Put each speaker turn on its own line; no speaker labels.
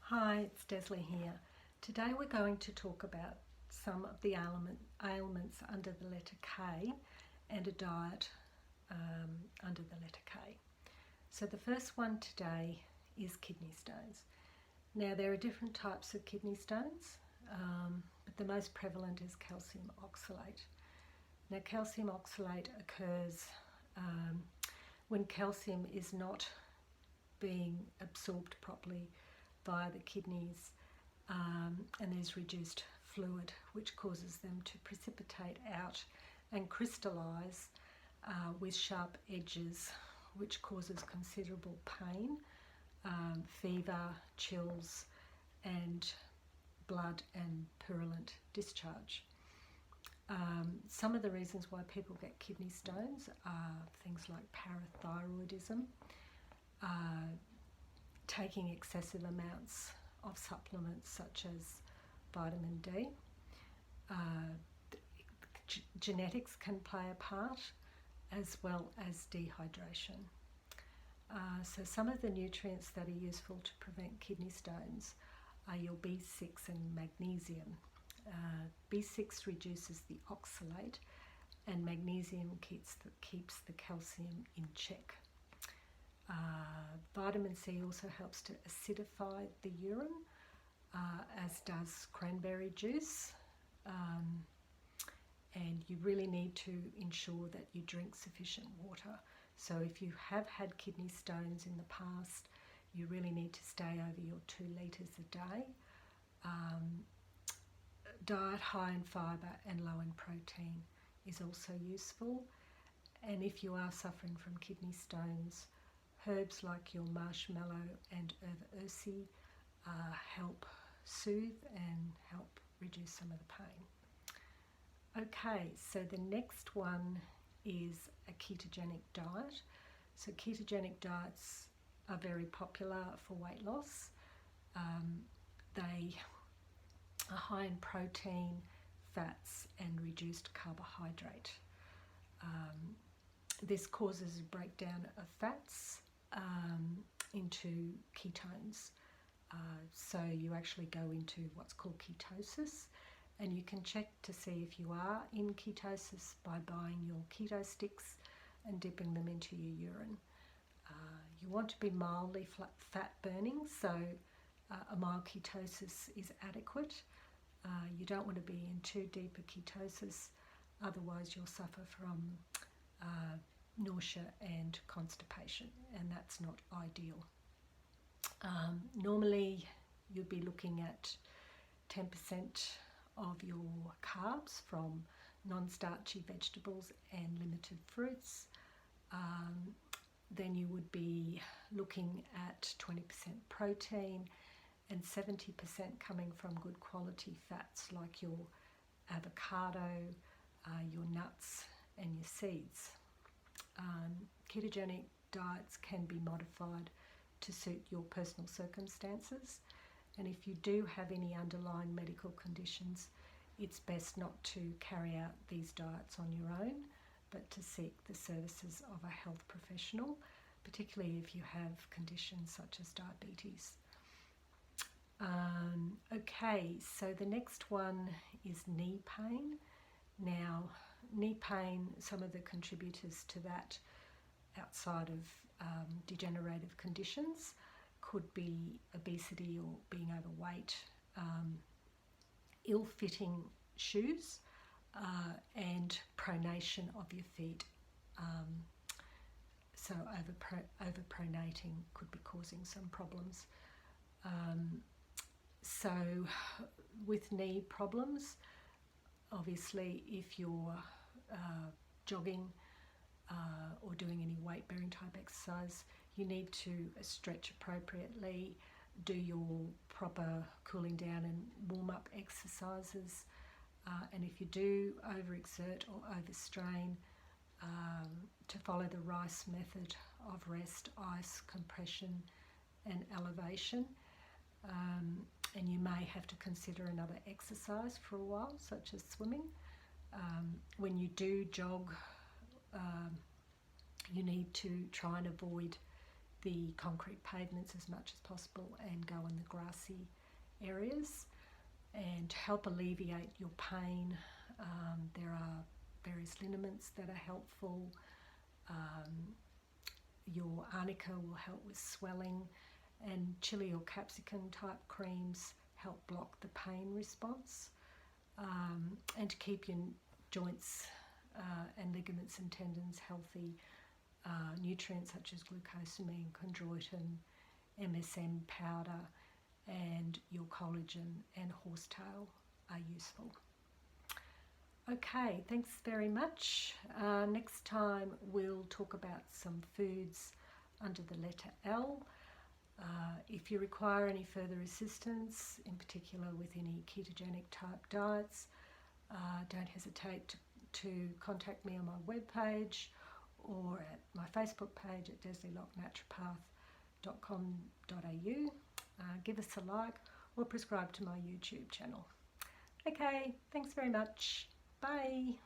Hi, it's Desley here. Today we're going to talk about some of the ailments under the letter K and a diet under the letter K. So the first one today is kidney stones. Now there are different types of kidney stones, but the most prevalent is calcium oxalate. Now calcium oxalate occurs when calcium is not being absorbed properly via the kidneys, and there's reduced fluid, which causes them to precipitate out and crystallize with sharp edges, which causes considerable pain, fever, chills, and blood and purulent discharge. Some of the reasons why people get kidney stones are things like parathyroidism, taking excessive amounts of supplements such as vitamin D. Genetics can play a part, as well as dehydration. So some of the nutrients that are useful to prevent kidney stones are your B6 and magnesium. B6 reduces the oxalate, and magnesium keeps the calcium in check. Vitamin C also helps to acidify the urine, as does cranberry juice. And you really need to ensure that you drink sufficient water. So if you have had kidney stones in the past, you really need to stay over your 2 litres a day. Diet high in fibre and low in protein is also useful. And if you are suffering from kidney stones, herbs like your marshmallow and herba ursi help soothe and help reduce some of the pain. Okay, so the next one is a ketogenic diet. So ketogenic diets are very popular for weight loss. They are high in protein, fats, and reduced carbohydrate. This causes a breakdown of fats into ketones. So you actually go into what's called ketosis, and you can check to see if you are in ketosis by buying your keto sticks and dipping them into your urine. You want to be mildly fat burning, so a mild ketosis is adequate. You don't want to be in too deep a ketosis, otherwise you'll suffer from nausea and constipation, and that's not ideal. Normally you'd be looking at 10% of your carbs from non-starchy vegetables and limited fruits. Then you would be looking at 20% protein and 70% coming from good quality fats like your avocado, your nuts, and your seeds. Ketogenic diets can be modified to suit your personal circumstances, and if you do have any underlying medical conditions, it's best not to carry out these diets on your own, but to seek the services of a health professional, particularly if you have conditions such as diabetes. Okay, so the next one is knee pain. Now, knee pain, some of the contributors to that outside of degenerative conditions could be obesity or being overweight, ill-fitting shoes, and pronation of your feet. So overpronating could be causing some problems. So with knee problems, obviously if you're jogging or doing any weight-bearing type exercise, you need to stretch appropriately, do your proper cooling down and warm-up exercises, and if you do overexert or overstrain, to follow the Rice method of rest, ice, compression and elevation. And you may have to consider another exercise for a while, such as swimming. When you do jog, you need to try and avoid the concrete pavements as much as possible and go in the grassy areas, and help alleviate your pain. There are various liniments that are helpful. Your arnica will help with swelling, and chili or capsicum type creams help block the pain response, and to keep your joints and ligaments and tendons healthy. Nutrients such as glucosamine, chondroitin, MSM powder, and your collagen and horsetail are useful. Okay, thanks very much. Next time we'll talk about some foods under the letter L. If you require any further assistance, in particular with any ketogenic type diets, don't hesitate to contact me on my webpage or at my Facebook page at desleylocknaturopath.com.au. Give us a like or subscribe to my YouTube channel. Okay, thanks very much. Bye.